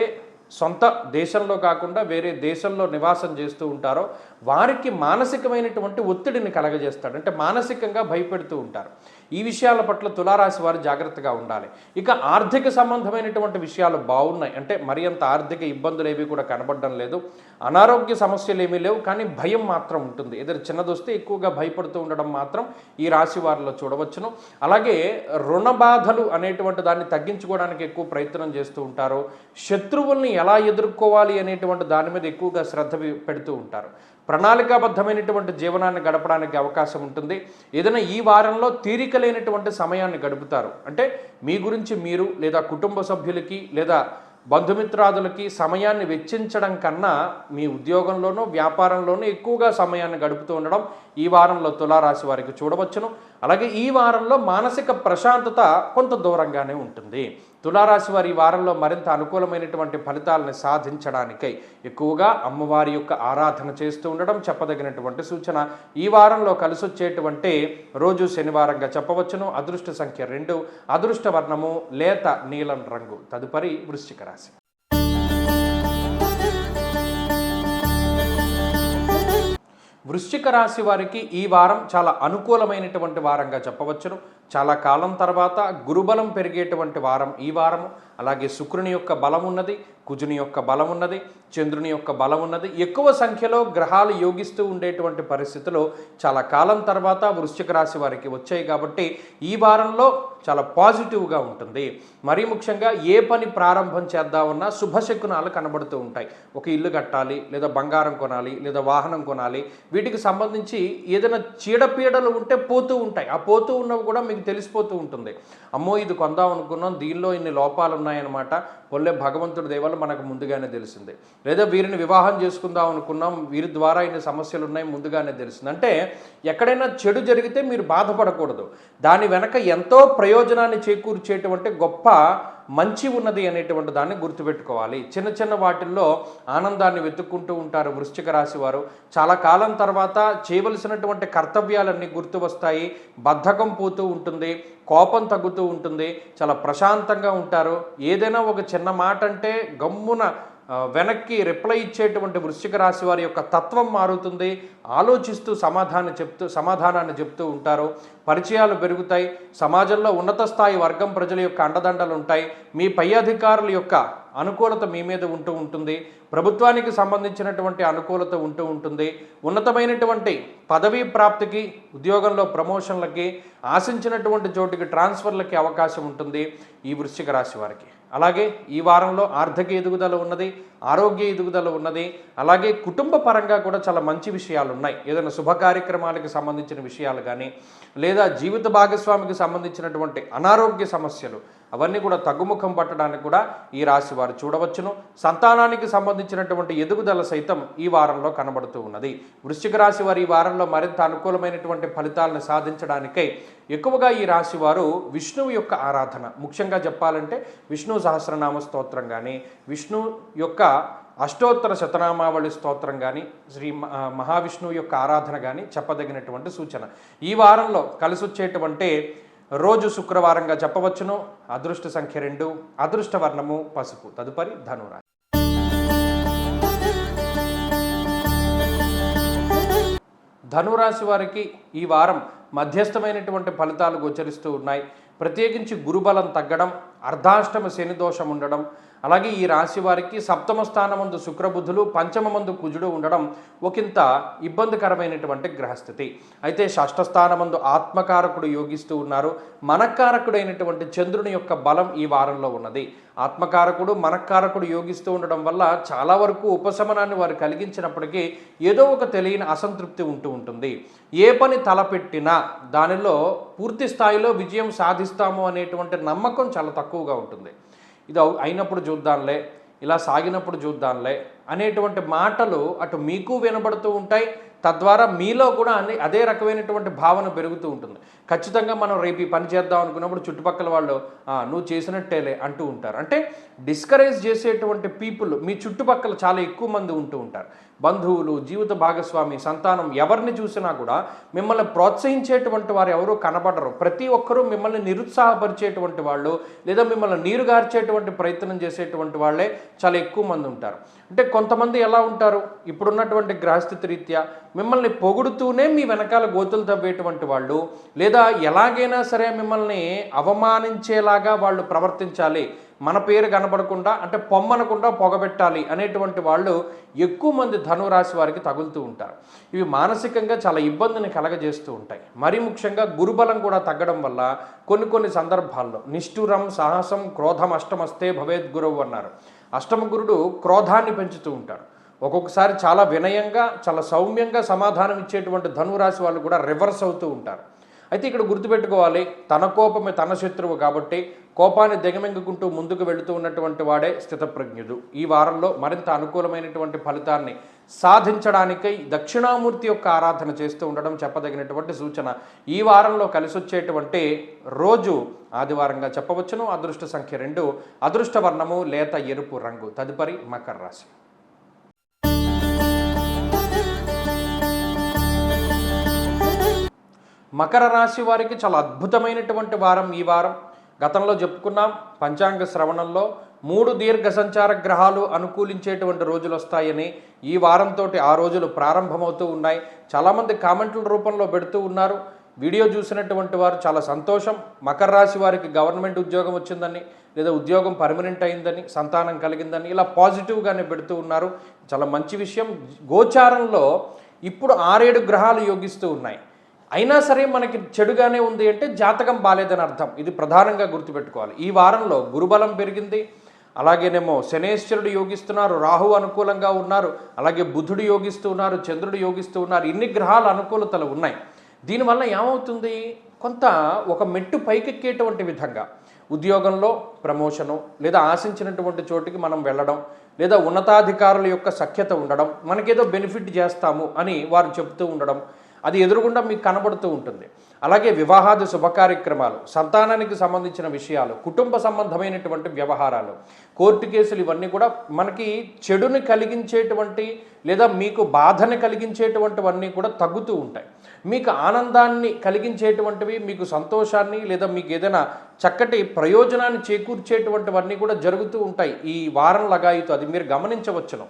సొంత దేశంలో కాకుండా వేరే దేశంలో నివాసం చేస్తూ ఉంటారో వారికి మానసికమైనటువంటి ఒత్తిడిని కలగజేస్తాడు. అంటే మానసికంగా భయపెడుతూ ఉంటారు. ఈ విషయాల పట్ల తులారాశి వారు జాగ్రత్తగా ఉండాలి. ఇక ఆర్థిక సంబంధమైనటువంటి విషయాలు బాగున్నాయి. అంటే మరి అంత ఆర్థిక ఇబ్బందులు ఏవి కూడా కనబడడం లేదు. అనారోగ్య సమస్యలు ఏమీ లేవు, కానీ భయం మాత్రం ఉంటుంది. ఏదైనా చిన్నదొస్తే ఎక్కువగా భయపడుతూ ఉండడం మాత్రం ఈ రాశి వారిలో చూడవచ్చును. అలాగే రుణ బాధలు అనేటువంటి దాన్ని తగ్గించుకోవడానికి ఎక్కువ ప్రయత్నం చేస్తూ ఉంటారు. శత్రువుల్ని ఎలా ఎదుర్కోవాలి అనేటువంటి దాని మీద ఎక్కువగా శ్రద్ధ పెడుతూ ఉంటారు. ప్రణాళికాబద్ధమైనటువంటి జీవనాన్ని గడపడానికి అవకాశం ఉంటుంది. ఏదైనా ఈ వారంలో తీరిక లేనటువంటి సమయాన్ని గడుపుతారు. అంటే మీ గురించి మీరు, లేదా కుటుంబ సభ్యులకి, లేదా బంధుమిత్రాదులకి సమయాన్ని వెచ్చించడం కన్నా మీ ఉద్యోగంలోనూ వ్యాపారంలోనూ ఎక్కువగా సమయాన్ని గడుపుతూ ఉండడం ఈ వారంలో తులారాశి వారికి చూడవచ్చును. అలాగే ఈ వారంలో మానసిక ప్రశాంతత కొంత దూరంగానే ఉంటుంది. తులారాశి వారి ఈ వారంలో మరింత అనుకూలమైనటువంటి ఫలితాలను సాధించడానికై ఎక్కువగా అమ్మవారి యొక్క ఆరాధన చేస్తూ ఉండడం చెప్పదగినటువంటి సూచన. ఈ వారంలో కలిసొచ్చేటువంటి రోజు శనివారంగా చెప్పవచ్చును. అదృష్ట సంఖ్య 2, అదృష్ట వర్ణము లేత నీలం రంగు. తదుపరి వృశ్చిక రాశి. వృశ్చిక రాశి వారికి ఈ వారం చాలా అనుకూలమైనటువంటి వారంగా చెప్పవచ్చును. చాలా కాలం తర్వాత గురుబలం పెరిగేటువంటి వారం ఈ వారము. అలాగే శుక్రుని యొక్క బలం ఉన్నది, కుజుని యొక్క బలం ఉన్నది, చంద్రుని యొక్క బలం ఉన్నది. ఎక్కువ సంఖ్యలో గ్రహాలు యోగిస్తూ ఉండేటువంటి పరిస్థితులు చాలా కాలం తర్వాత వృశ్చిక రాశి వారికి వచ్చాయి. కాబట్టి ఈ వారంలో చాలా పాజిటివ్గా ఉంటుంది. మరీ ముఖ్యంగా ఏ పని ప్రారంభం చేద్దామన్నా శుభశకునాలు కనబడుతూ ఉంటాయి. ఒక ఇల్లు కట్టాలి, లేదా బంగారం కొనాలి, లేదా వాహనం కొనాలి, వీటికి సంబంధించి ఏదైనా చీడపీడలు ఉంటే పోతూ ఉంటాయి. ఆ పోతూ ఉన్నవి కూడా మీకు తెలిసిపోతూ ఉంటుంది. అమ్మో ఇది కొందాం అనుకున్నాం, దీనిలో ఇన్ని లోపాలు ఉన్నాయన్నమాట, పొల్లే భగవంతుడి దేవాలు మనకు ముందుగానే తెలిసింది. లేదా వీరిని వివాహం చేసుకుందాం అనుకున్నాం, వీరి ద్వారా ఇన్ని సమస్యలు ఉన్నాయి, ముందుగానే తెలిసింది. అంటే ఎక్కడైనా చెడు జరిగితే మీరు బాధపడకూడదు. దాని వెనక ఎంతో ప్రయోజనాన్ని చేకూర్చేటువంటి గొప్ప మంచి ఉన్నది అనేటువంటి దాన్ని గుర్తుపెట్టుకోవాలి. చిన్న చిన్న వాటిల్లో ఆనందాన్ని వెతుక్కుంటూ ఉంటారు వృశ్చిక రాశి వారు. చాలా కాలం తర్వాత చేయవలసినటువంటి కర్తవ్యాలన్నీ గుర్తు వస్తాయి. బద్ధకం పోతూ ఉంటుంది, కోపం తగ్గుతూ ఉంటుంది, చాలా ప్రశాంతంగా ఉంటారు. ఏదైనా ఒక చిన్న మాట అంటే గమ్మున వెనక్కి రిప్లై ఇచ్చేటువంటి వృశ్చిక రాశి వారి యొక్క తత్వం మారుతుంది. ఆలోచిస్తూ సమాధానాన్ని చెప్తూ ఉంటారు. పరిచయాలు పెరుగుతాయి. సమాజంలో ఉన్నత స్థాయి వర్గం ప్రజల యొక్క అండదండలు ఉంటాయి. మీ పై అధికారుల యొక్క అనుకూలత మీ మీద ఉంటూ ఉంటుంది. ప్రభుత్వానికి సంబంధించినటువంటి అనుకూలత ఉంటూ ఉంటుంది. ఉన్నతమైనటువంటి పదవీ ప్రాప్తికి, ఉద్యోగంలో ప్రమోషన్లకి, ఆశించినటువంటి చోటికి ట్రాన్స్ఫర్లకి అవకాశం ఉంటుంది ఈ వృశ్చిక రాశి వారికి. అలాగే ఈ వారంలో ఆర్థిక ఎదుగుదల ఉన్నది, ఆరోగ్య ఎదుగుదల ఉన్నది. అలాగే కుటుంబ పరంగా కూడా చాలా మంచి విషయాలు ఉన్నాయి. ఏదైనా శుభ కార్యక్రమాలకు సంబంధించిన విషయాలు కానీ, లేదా జీవిత భాగస్వామికి సంబంధించినటువంటి అనారోగ్య సమస్యలు అవన్నీ కూడా తగ్గుముఖం పట్టడానికి కూడా ఈ రాశి వారు చూడవచ్చును. సంతానానికి సంబంధించినటువంటి ఎదుగుదల సైతం ఈ వారంలో కనబడుతూ ఉన్నది. వృశ్చిక రాశి వారు ఈ వారంలో మరింత అనుకూలమైనటువంటి ఫలితాలను సాధించడానికై ఎక్కువగా ఈ రాశి వారు విష్ణువు యొక్క ఆరాధన, ముఖ్యంగా చెప్పాలంటే విష్ణు సహస్రనామ స్తోత్రం కానీ, విష్ణు యొక్క అష్టోత్తర శతనామావళి స్తోత్రం కానీ, శ్రీ మహావిష్ణువు యొక్క ఆరాధన కానీ చెప్పదగినటువంటి సూచన. ఈ వారంలో కలిసి వచ్చేటువంటి రోజు శుక్రవారంగా చెప్పవచ్చును. అదృష్ట సంఖ్య 2, అదృష్ట వర్ణము పసుపు. తదుపరి ధనురాశి. ధనురాశి వారికి ఈ వారం మధ్యస్థమైనటువంటి ఫలితాలు గోచరిస్తూ ఉన్నాయి. ప్రత్యేకించి గురుబలం తగ్గడం, అర్ధాష్టమ శని దోషం ఉండడం, అలాగే ఈ రాశి వారికి సప్తమ స్థానమందు శుక్రబుధులు, పంచమమందు కుజుడు ఉండడం ఒకంత ఇబ్బందికరమైనటువంటి గ్రహస్థితి. అయితే షష్ఠ స్థానమందు ఆత్మకారకుడు యోగిస్తూ ఉన్నారు. మనకారకుడైనటువంటి చంద్రుని యొక్క బలం ఈ వారంలో ఉన్నది. ఆత్మకారకుడు, మనకారకుడు యోగిస్తూ ఉండడం వల్ల చాలా వరకు ఉపశమనాన్ని వారు కలిగించినప్పటికీ ఏదో ఒక తెలియని అసంతృప్తి ఉంటూ ఉంటుంది. ఏ పని తలపెట్టినా దానిలో పూర్తి స్థాయిలో విజయం సాధిస్తాము అనేటువంటి నమ్మకం చాలా తక్కువగా ఉంటుంది. ఇది అయినప్పుడు చూద్దాంలే, ఇలా సాగినప్పుడు చూద్దాంలే అనేటువంటి మాటలు అటు మీకు వినబడుతూ ఉంటాయి. తద్వారా మీలో కూడా అదే రకమైనటువంటి భావన పెరుగుతూ ఉంటుంది. ఖచ్చితంగా మనం రేపు ఈ పని చేద్దాం అనుకున్నప్పుడు చుట్టుపక్కల వాళ్ళు నువ్వు చేసినట్టేలే అంటూ ఉంటారు. అంటే డిస్కరేజ్ చేసేటువంటి పీపుల్ మీ చుట్టుపక్కల చాలా ఎక్కువ మంది ఉంటూ ఉంటారు. బంధువులు, జీవిత భాగస్వామి, సంతానం ఎవరిని చూసినా కూడా మిమ్మల్ని ప్రోత్సహించేటువంటి వారు ఎవరూ కనబడరు. ప్రతి ఒక్కరూ మిమ్మల్ని నిరుత్సాహపరిచేటువంటి వాళ్ళు, లేదా మిమ్మల్ని నీరుగార్చేటువంటి ప్రయత్నం చేసేటువంటి వాళ్ళే చాలా ఎక్కువ మంది ఉంటారు. అంటే కొంతమంది ఎలా ఉంటారు, ఇప్పుడున్నటువంటి గ్రహస్థితి రీత్యా మిమ్మల్ని పొగుడుతూనే మీ వెనకాల గోతులు తవ్వేటువంటి వాళ్ళు, లేదా ఎలాగైనా సరే మిమ్మల్ని అవమానించేలాగా వాళ్ళు ప్రవర్తించాలి, మన పేరు కనబడకుండా, అంటే పొమ్మనకుండా పొగబెట్టాలి అనేటువంటి వాళ్ళు ఎక్కువ మంది ధనురాశి వారికి తగులుతూ ఉంటారు. ఇవి మానసికంగా చాలా ఇబ్బందిని కలగజేస్తూ ఉంటాయి. మరీ ముఖ్యంగా గురుబలం కూడా తగ్గడం వల్ల కొన్ని సందర్భాల్లో నిష్ఠురం సాహసం క్రోధం అష్టమస్తే భవేద్ గురువు అన్నారు. అష్టమ గురుడు క్రోధాన్ని పెంచుతూ ఉంటారు. ఒక్కొక్కసారి చాలా వినయంగా, చాలా సౌమ్యంగా సమాధానం ఇచ్చేటువంటి ధనురాశి వాళ్ళు కూడా రివర్స్ అవుతూ ఉంటారు. అయితే ఇక్కడ గుర్తుపెట్టుకోవాలి, తన కోపమే తన శత్రువు కాబట్టి కోపాన్ని దిగమింగుకుంటూ ముందుకు వెళుతూ ఉన్నటువంటి వాడే స్థితప్రజ్ఞుడు. ఈ వారంలో మరింత అనుకూలమైనటువంటి ఫలితాన్ని సాధించడానికై దక్షిణామూర్తి యొక్క ఆరాధన చేస్తూ ఉండడం చెప్పదగినటువంటి సూచన. ఈ వారంలో కలిసి వచ్చేటువంటి రోజు ఆదివారంగా చెప్పవచ్చును. అదృష్ట సంఖ్య 2, అదృష్ట వర్ణము లేత ఎరుపు రంగు. తదుపరి మకర రాశి. మకర రాశి వారికి చాలా అద్భుతమైనటువంటి వారం ఈ వారం. గతంలో చెప్పుకున్నాం, పంచాంగ శ్రవణంలో 3 దీర్ఘ సంచార గ్రహాలు అనుకూలించేటువంటి రోజులు వస్తాయని. ఈ వారంతో ఆ రోజులు ప్రారంభమవుతూ ఉన్నాయి. చాలామంది కామెంట్ల రూపంలో పెడుతూ ఉన్నారు. వీడియో చూసినటువంటి వారు చాలా సంతోషం, మకర రాశి వారికి గవర్నమెంట్ ఉద్యోగం వచ్చిందని, లేదా ఉద్యోగం పర్మనెంట్ అయిందని, సంతానం కలిగిందని, ఇలా పాజిటివ్గానే పెడుతూ ఉన్నారు. చాలా మంచి విషయం. గోచారంలో ఇప్పుడు 6-7 గ్రహాలు యోగిస్తూ ఉన్నాయి. అయినా సరే మనకి చెడుగానే ఉంది అంటే జాతకం బాలేదని అర్థం. ఇది ప్రధానంగా గుర్తుపెట్టుకోవాలి. ఈ వారంలో గురుబలం పెరిగింది, అలాగేనేమో శనేశ్వరుడు యోగిస్తున్నారు, రాహు అనుకూలంగా ఉన్నారు, అలాగే బుధుడు యోగిస్తూ ఉన్నారు, చంద్రుడు యోగిస్తూ ఉన్నారు. ఇన్ని గ్రహాల అనుకూలతలు ఉన్నాయి. దీనివల్ల ఏమవుతుంది, కొంత ఒక మెట్టు పైకెక్కేటువంటి విధంగా ఉద్యోగంలో ప్రమోషను, లేదా ఆశించినటువంటి చోటికి మనం వెళ్ళడం, లేదా ఉన్నతాధికారుల యొక్క సఖ్యత ఉండడం, మనకేదో బెనిఫిట్ చేస్తాము అని వారు చెప్తూ ఉండడం, అది ఎదురుగుండా మీకు కనబడుతూ ఉంటుంది. అలాగే వివాహాది శుభకార్యక్రమాలు, సంతానానికి సంబంధించిన విషయాలు, కుటుంబ సంబంధమైనటువంటి వ్యవహారాలు, కోర్టు కేసులు, ఇవన్నీ కూడా మనకి చెడుని కలిగించేటువంటి లేదా మీకు బాధని కలిగించేటువంటివన్నీ కూడా తగ్గుతూ ఉంటాయి. మీకు ఆనందాన్ని కలిగించేటువంటివి, మీకు సంతోషాన్ని లేదా మీకు ఏదైనా చక్కటి ప్రయోజనాన్ని చేకూర్చేటువంటివన్నీ కూడా జరుగుతూ ఉంటాయి ఈ వారం లగాయితో. అది మీరు గమనించవచ్చును.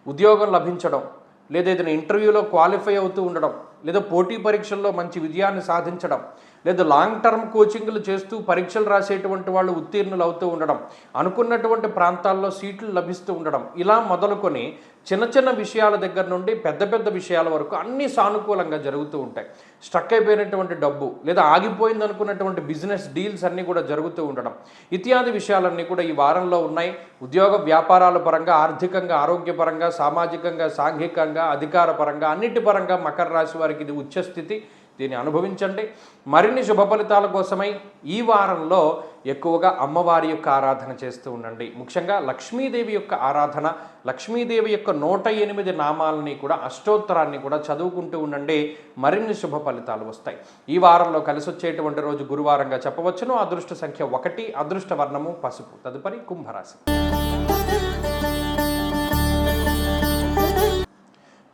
ఉద్యోగం లభించడం, లేదా ఏదైనా ఇంటర్వ్యూలో క్వాలిఫై అవుతూ ఉండడం, లేదా పోటీ పరీక్షల్లో మంచి విజయాన్ని సాధించడం, లేదా లాంగ్ టర్మ్ కోచింగ్లు చేస్తూ పరీక్షలు రాసేటువంటి వాళ్ళు ఉత్తీర్ణులు అవుతూ ఉండడం, అనుకున్నటువంటి ప్రాంతాల్లో సీట్లు లభిస్తూ ఉండడం, ఇలా మొదలుకొని చిన్న చిన్న విషయాల దగ్గర నుండి పెద్ద పెద్ద విషయాల వరకు అన్నీ సానుకూలంగా జరుగుతూ ఉంటాయి. స్ట్రక్ అయిపోయినటువంటి డబ్బు లేదా ఆగిపోయింది అనుకున్నటువంటి బిజినెస్ డీల్స్ అన్నీ కూడా జరుగుతూ ఉండడం ఇత్యాది విషయాలన్నీ కూడా ఈ వారంలో ఉన్నాయి. ఉద్యోగ వ్యాపారాల పరంగా, ఆర్థికంగా, ఆరోగ్యపరంగా, సామాజికంగా, సాంఘికంగా, అధికార పరంగా, అన్నిటి పరంగా మకర రాశి వారికి ఇది ఉచ్చస్థితి. దీన్ని అనుభవించండి. మరిన్ని శుభ ఫలితాల కోసమై ఈ వారంలో ఎక్కువగా అమ్మవారి యొక్క ఆరాధన చేస్తూ ఉండండి. ముఖ్యంగా లక్ష్మీదేవి యొక్క ఆరాధన, లక్ష్మీదేవి యొక్క 108 నామాలని కూడా, అష్టోత్తరాన్ని కూడా చదువుకుంటూ ఉండండి. మరిన్ని శుభ ఫలితాలు వస్తాయి. ఈ వారంలో కలిసి వచ్చేటువంటి రోజు గురువారంగా చెప్పవచ్చును. అదృష్ట సంఖ్య 1, అదృష్ట వర్ణము పసుపు. తదుపరి కుంభరాశి.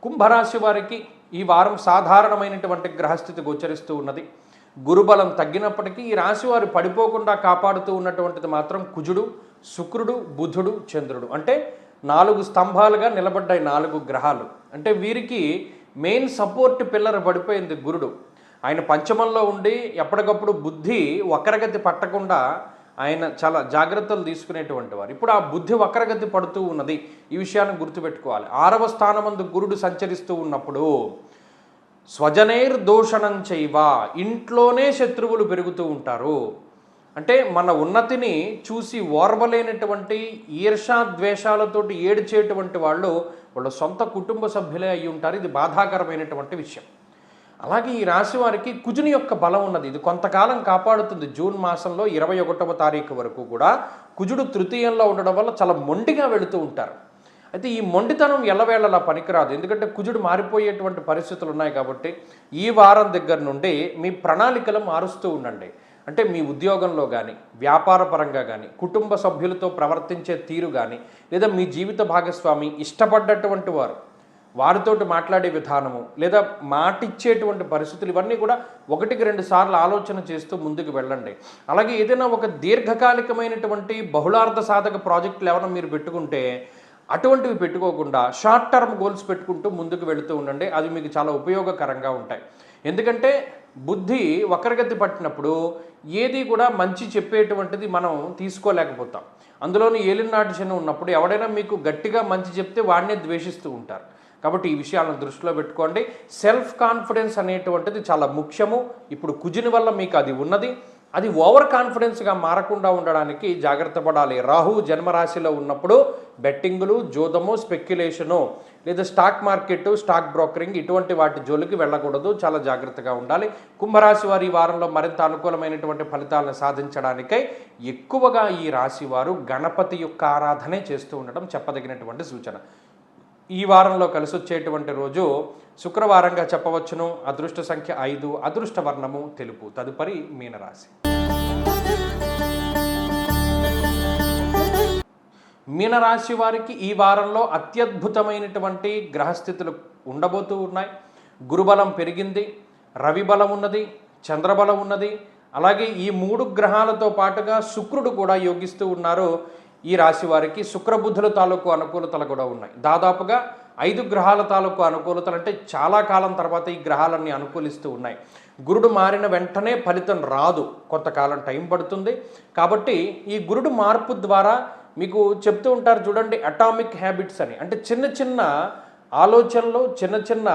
కుంభరాశి వారికి ఈ వారం సాధారణమైనటువంటి గ్రహస్థితి గోచరిస్తూ ఉన్నది. గురుబలం తగ్గినప్పటికీ ఈ రాశి వారు పడిపోకుండా కాపాడుతూ ఉన్నటువంటిది మాత్రం కుజుడు, శుక్రుడు, బుధుడు, చంద్రుడు. అంటే 4 స్తంభాలుగా నిలబడ్డాయి 4 గ్రహాలు. అంటే వీరికి మెయిన్ సపోర్ట్ పిల్లర్ పడిపోయింది గురుడు. ఆయన పంచమంలో ఉండి ఎప్పటికప్పుడు బుద్ధి వక్రగతి పట్టకుండా ఆయన చాలా జాగ్రత్తలు తీసుకునేటువంటి వారు. ఇప్పుడు ఆ బుద్ధి వక్రగతి పడుతూ ఉన్నది. ఈ విషయాన్ని గుర్తుపెట్టుకోవాలి. 6వ స్థానమందు గురుడు సంచరిస్తూ ఉన్నప్పుడు స్వజనైర్దోషణం చేయవ, ఇంట్లోనే శత్రువులు పెరుగుతూ ఉంటారు. అంటే మన ఉన్నతిని చూసి ఓర్వలేనటువంటి ఈర్షాద్వేషాలతోటి ఏడ్చేటువంటి వాళ్ళు వాళ్ళ సొంత కుటుంబ సభ్యులే అయి ఉంటారు. ఇది బాధాకరమైనటువంటి విషయం. అలాగే ఈ రాశి వారికి కుజుని యొక్క బలం ఉన్నది. ఇది కొంతకాలం కాపాడుతుంది. జూన్ మాసంలో 21వ తారీఖు వరకు కూడా కుజుడు తృతీయంలో ఉండడం వల్ల చాలా మొండిగా వెళుతూ ఉంటారు. అయితే ఈ మొండితనం ఎల్లవేళలా పనికిరాదు. ఎందుకంటే కుజుడు మారిపోయేటువంటి పరిస్థితులు ఉన్నాయి. కాబట్టి ఈ వారం దగ్గర నుండి మీ ప్రణాళికలు మారుస్తూ ఉండండి. అంటే మీ ఉద్యోగంలో కానీ, వ్యాపార పరంగా కానీ, కుటుంబ సభ్యులతో ప్రవర్తించే తీరు కానీ, లేదా మీ జీవిత భాగస్వామి ఇష్టపడ్డటువంటి వారితోటి మాట్లాడే విధానము, లేదా మాటిచ్చేటువంటి పరిస్థితులు, ఇవన్నీ కూడా 1-2 సార్లు ఆలోచన చేస్తూ ముందుకు వెళ్ళండి. అలాగే ఏదైనా ఒక దీర్ఘకాలికమైనటువంటి బహుళార్థ సాధక ప్రాజెక్టులు ఏమైనా మీరు పెట్టుకుంటే అటువంటివి పెట్టుకోకుండా షార్ట్ టర్మ్ గోల్స్ పెట్టుకుంటూ ముందుకు వెళుతూ ఉండండి. అది మీకు చాలా ఉపయోగకరంగా ఉంటాయి. ఎందుకంటే బుద్ధి వక్రగతి పట్టినప్పుడు ఏది కూడా మంచి చెప్పేటువంటిది మనం తీసుకోలేకపోతాం. అందులోని ఏలినాటి శని ఉన్నప్పుడు ఎవడైనా మీకు గట్టిగా మంచి చెప్తే వాడినే ద్వేషిస్తూ ఉంటారు. కాబట్టి ఈ విషయాలను దృష్టిలో పెట్టుకోండి. సెల్ఫ్ కాన్ఫిడెన్స్ అనేటువంటిది చాలా ముఖ్యము. ఇప్పుడు కుజుని వల్ల మీకు అది ఉన్నది. అది ఓవర్ కాన్ఫిడెన్స్గా మారకుండా ఉండడానికి జాగ్రత్త పడాలి. రాహు జన్మరాశిలో ఉన్నప్పుడు బెట్టింగులు, జోదము, స్పెక్యులేషను, లేదా స్టాక్ మార్కెట్, స్టాక్ బ్రోకరింగ్ ఇటువంటి వాటి జోలికి వెళ్ళకూడదు. చాలా జాగ్రత్తగా ఉండాలి. కుంభరాశి వారు ఈ వారంలో మరింత అనుకూలమైనటువంటి ఫలితాలను సాధించడానికై ఎక్కువగా ఈ రాశి వారు గణపతి యొక్క ఆరాధనే చేస్తూ ఉండడం చెప్పదగినటువంటి సూచన. ఈ వారంలో కలిసి వచ్చేటువంటి రోజు శుక్రవారంగా చెప్పవచ్చును. అదృష్ట సంఖ్య 5, అదృష్ట వర్ణము తెలుపు. తదుపరి మీనరాశి. మీనరాశి వారికి ఈ వారంలో అత్యద్భుతమైనటువంటి గ్రహస్థితులు ఉండబోతూ ఉన్నాయి. గురుబలం పెరిగింది, రవి బలం ఉన్నది, చంద్రబలం ఉన్నది. అలాగే ఈ 3 గ్రహాలతో పాటుగా శుక్రుడు కూడా యోగిస్తూ ఉన్నారు. ఈ రాశి వారికి శుక్రబుద్ధుల తాలూకు అనుకూలతలు కూడా ఉన్నాయి. దాదాపుగా 5 గ్రహాల తాలూకు అనుకూలతలు, అంటే చాలా కాలం తర్వాత ఈ గ్రహాలన్నీ అనుకూలిస్తూ ఉన్నాయి. గురుడు మారిన వెంటనే ఫలితం రాదు, కొంతకాలం టైం పడుతుంది. కాబట్టి ఈ గురుడు మార్పు ద్వారా మీకు చెప్తూ ఉంటారు చూడండి, అటామిక్ హ్యాబిట్స్ అని. అంటే చిన్న చిన్న ఆలోచనలు, చిన్న చిన్న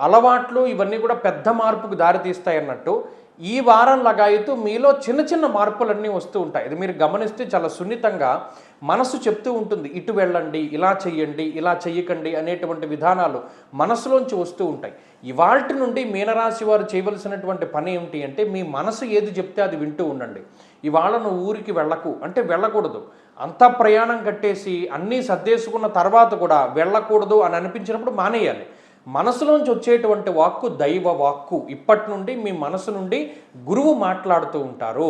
అలవాట్లు, ఇవన్నీ కూడా పెద్ద మార్పుకు దారితీస్తాయి అన్నట్టు ఈ వారం లగాయతూ మీలో చిన్న చిన్న మార్పులన్నీ వస్తూ ఉంటాయి. ఇది మీరు గమనిస్తే చాలా సున్నితంగా మనసు చెప్తూ ఉంటుంది, ఇటు వెళ్ళండి, ఇలా చెయ్యండి, ఇలా చెయ్యకండి అనేటువంటి విధానాలు మనసులోంచి వస్తూ ఉంటాయి. ఇవాల్టి నుండి మీనరాశి వారు చేయవలసినటువంటి పని ఏమిటి అంటే, మీ మనసు ఏది చెప్తే అది వింటూ ఉండండి. ఇవాళ నువ్వు ఊరికి వెళ్ళకు అంటే వెళ్ళకూడదు. అంతా ప్రయాణం కట్టేసి అన్నీ సర్దేసుకున్న తర్వాత కూడా వెళ్ళకూడదు అని అనిపించినప్పుడు మానేయాలి. మనసులోంచి వచ్చేటువంటి వాక్కు దైవ వాక్కు. ఇప్పటి నుండి మీ మనసు నుండి గురువు మాట్లాడుతూ ఉంటారు.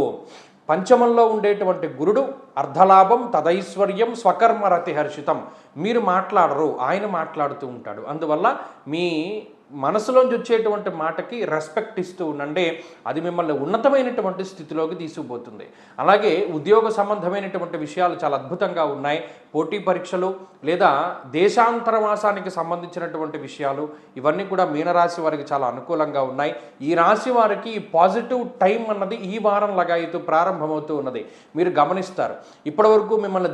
పంచమంలో ఉండేటువంటి గురుడు అర్ధలాభం తదైశ్వర్యం స్వకర్మరతి హర్షితం. మీరు మాట్లాడరు, ఆయన మాట్లాడుతూ ఉంటాడు. అందువల్ల మీ మనసులోంచి వచ్చేటువంటి మాటకి రెస్పెక్ట్ ఇస్తూ ఉండండి. అది మిమ్మల్ని ఉన్నతమైనటువంటి స్థితిలోకి తీసుకుపోతుంది. అలాగే ఉద్యోగ సంబంధమైనటువంటి విషయాలు చాలా అద్భుతంగా ఉన్నాయి. పోటీ పరీక్షలు లేదా దేశాంతరవాసానికి సంబంధించినటువంటి విషయాలు ఇవన్నీ కూడా మీనరాశి వారికి చాలా అనుకూలంగా ఉన్నాయి. ఈ రాశి వారికి పాజిటివ్ టైం అన్నది ఈ వారం లగాయితూ ప్రారంభమవుతూ ఉన్నది. మీరు గమనిస్తారు, ఇప్పటివరకు మిమ్మల్ని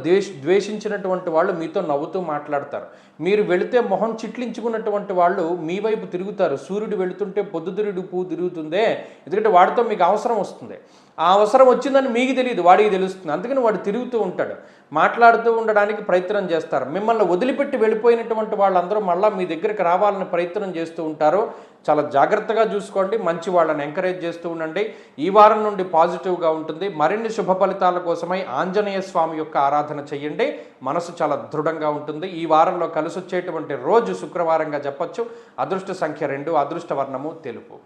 ద్వేషించినటువంటి వాళ్ళు మీతో నవ్వుతూ మాట్లాడతారు. మీరు వెళితే మొహం చిట్లించుకున్నటువంటి వాళ్ళు మీ వైపు తిరుగుతారు. సూర్యుడు వెళుతుంటే పొద్దుతిరుగుడు పువ్వు తిరుగుతుందే, ఎందుకంటే వాడితో మీకు అవసరం వస్తుంది. ఆ అవసరం వచ్చిందని మీకు తెలియదు, వాడికి తెలుస్తుంది. అందుకని వాడు తిరుగుతూ ఉంటాడు, మాట్లాడుతూ ఉండడానికి ప్రయత్నం చేస్తారు. మిమ్మల్ని వదిలిపెట్టి వెళ్ళిపోయినటువంటి వాళ్ళందరూ మళ్ళీ మీ దగ్గరికి రావాలని ప్రయత్నం చేస్తూ ఉంటారు. చాలా జాగ్రత్తగా చూసుకోండి, మంచి వాళ్ళని ఎంకరేజ్ చేస్తూ ఉండండి. ఈ వారం నుండి పాజిటివ్గా ఉంటుంది. మరిన్ని శుభ ఫలితాల కోసమై ఆంజనేయ స్వామి యొక్క ఆరాధన చేయండి, మనసు చాలా దృఢంగా ఉంటుంది. ఈ వారంలో కలిసి వచ్చేటువంటి రోజు శుక్రవారంగా చెప్పచ్చు. అదృష్ట సంఖ్య 2, అదృష్ట వర్ణము తెలుపు.